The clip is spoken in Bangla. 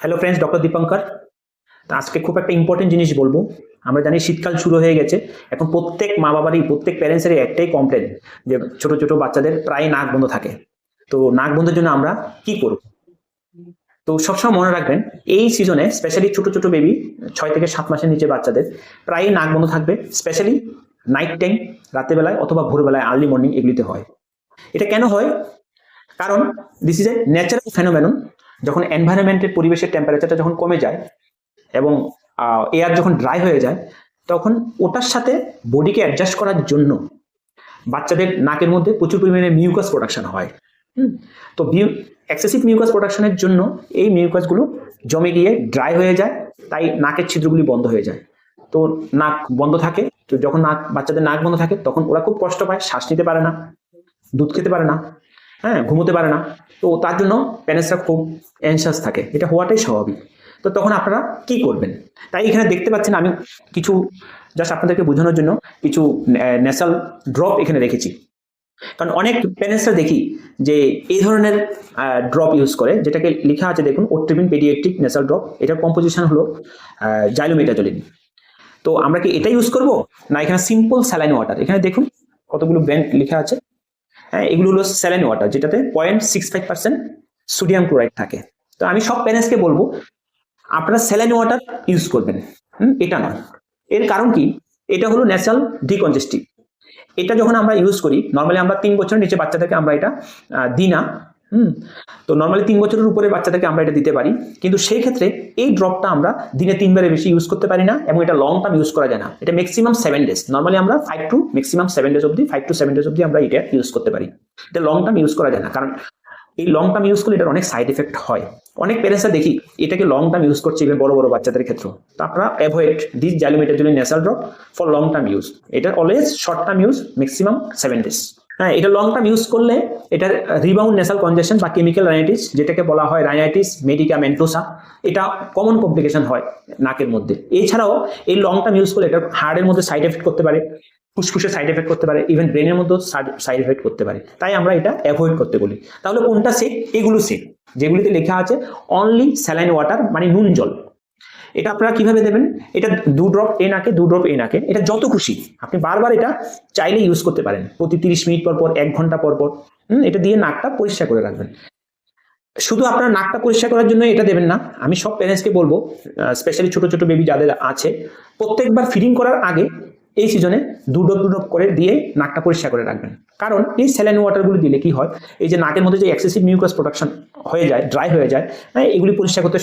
Hello friends, doctor Dipankar. তো আজকে খুব একটা ইম্পর্টেন্ট জিনিস বলবো। আমরা জানি শীতকাল শুরু হয়ে গেছে। এখন প্রত্যেক মা বাবারই, প্রত্যেক প্যারেন্টসেরই একটাই কমপ্লেন যে ছোট ছোট বাচ্চাদের প্রায় নাক বন্ধ থাকে। তো নাক বন্ধের জন্য আমরা কি করব? তো সবসময় মনে রাখবেন, এই সিজনে স্পেশালি ছোট ছোট বেবি 6 থেকে 7 মাসের নিচে বাচ্চাদের প্রায়ই নাক বন্ধ থাকবে। স্পেশালি নাইট টাইম, রাতেবেলায় অথবা ভোরবেলায়, আর্লি মর্নিং এগুলিতে হয়। এটা কেন হয়? কারণ this is a natural phenomenon. যখন এনভায়রনমেন্টের, পরিবেশের টেম্পারেচারটা যখন কমে যায় এবং এয়ার যখন ড্রাই হয়ে যায়, তখন ওটার সাথে বডিকে অ্যাডজাস্ট করার জন্য বাচ্চাদের নাকের মধ্যে প্রচুর পরিমাণে মিউকাস প্রোডাকশন হয়। তো এক্সেসিভ মিউকাস প্রোডাকশনের জন্য এই মিউকাসগুলো জমে গিয়ে ড্রাই হয়ে যায়, তাই নাকের ছিদ্রগুলি বন্ধ হয়ে যায়। তো নাক বন্ধ থাকে। তো যখন বাচ্চাদের নাক বন্ধ থাকে, তখন ওরা খুব কষ্ট পায়, শ্বাস নিতে পারে না, দুধ খেতে পারে না, ঘুমোতে পারে না। তো তার জন্য প্যারেন্টসরা খুব অ্যানশাস থাকে। এটা হওয়াটাই স্বাভাবিক। তো তখন আপনারা কি করবেন? তাই এখানে দেখতে পাচ্ছেন আমি কিছু জাস্ট আপনাদেরকে বোঝানোর জন্য কিছু ন্যাসাল ড্রপ এখানে রেখেছি। কারণ অনেক প্যারেন্টসরা দেখি যে এই ধরনের ড্রপ ইউজ করে, যেটাকে লেখা আছে দেখুন, ওট্রিবিন পেডিয়াট্রিক ন্যাসাল ড্রপ। এটার কম্পোজিশন হলো জাইলোমেটাজোলিন। তো আমরা কি এটা ইউজ করব, না এখানে সিম্পল স্যালাইন ওয়াটার? এখানে দেখুন কতগুলো ব্র্যান্ড লেখা আছে। এগুলো হলো স্যালাইন ওয়াটার, যেটাতে 0.65% সোডিয়াম ক্লোরাইড থাকে। তো আমি সব প্যারেন্টসকে বলবো আপনারা স্যালাইন ওয়াটার ইউজ করবেন, এটা নয়। এর কারণ কি? এটা হলো ন্যাচারাল ডিকনজেস্টিভ। এটা যখন আমরা ইউজ করি, নর্মালি আমরা 3 বছরের নিচে বাচ্চাদেরকে আমরা এটা দিই না। তো নর্মালি 3 বছরের উপরে বাচ্চাদেরকে আমরা এটা দিতে পারি, কিন্তু সেই ক্ষেত্রে এই ড্রপটা আমরা দিনে 3বারের বেশি ইউজ করতে পারি না, এবং এটা লং টার্ম ইউজ করা যায় না। এটা ম্যাক্সিমাম 7 ডেজ, নর্মালি আমরা 5 to ম্যাক্সিমাম 7 ডেজ অবধি, 5 to 7 ডেজ অবধি আমরা এটা ইউজ করতে পারি। এটা লং টার্ম ইউজ করা যায় না, কারণ এই লং টার্ম ইউজ করলে এটার অনেক সাইড এফেক্ট হয়। অনেক প্যারেন্টসরা দেখি এটাকে লং টার্ম ইউজ করছে, ইভেন বড় বড় বাচ্চাদের ক্ষেত্রে। তো আপনারা avoid this xylometazoline nasal drop for long term use. এটা always short term use, maximum 7 days. এটা লং টার্ম ইউজ করলে এটার রিবাউন্ড ন্যাসাল কনজেশন বা কেমিক্যাল রাইনাইটিস, যেটাকে বলা হয় রাইনাইটিস মেডিকামেন্টোসা, এটা কমন কমপ্লিকেশন হয় নাকের মধ্যে। এছাড়াও এই লং টার্ম ইউজ করলে এটা হার্টের মধ্যে সাইড এফেক্ট করতে পারে, ফুসফুসে সাইড এফেক্ট করতে পারে, ইভেন ব্রেনের মধ্যেও সাইড এফেক্ট করতে পারে। তাই আমরা এটা অ্যাভয়েড করতে বলি। তাহলে কোনটা সেফ? এগুলো সেফ, যেগুলিতে লেখা আছে অনলি স্যালাইন ওয়াটার, মানে নুন জল। এটা আপনারা কিভাবে দেবেন? এটা 2 ড্রপ এ নাকে, 2 ড্রপ এ নাকে। এটা যত খুশি আপনি বারবার এটা চাইলে ইউজ করতে পারেন, প্রতি 30 মিনিট পর পর, 1 ঘন্টা পর পর। এটা দিয়ে নাকটা পরিষ্কার করে রাখবেন। শুধু আপনার নাকটা পরিষ্কার করার জন্য এটা দেবেন না। আমি সব প্যারেন্টসকে বলবো, স্পেশালি ছোট ছোট বেবি যাদের আছে, প্রত্যেকবার ফিডিং করার আগে এই সিজনে 2 ড্রপ করে দিয়ে নাকটা পরিষ্কার করে রাখবেন। কারণ এই স্যালাইন ওয়াটারগুলো দিলে কি হয়, এই যে নাকের মধ্যে যে এক্সেসিভ মিউকাস প্রোডাকশন হয়ে যায়, ড্রাই হয়ে যায়, এগুলি পরিষ্কার করতে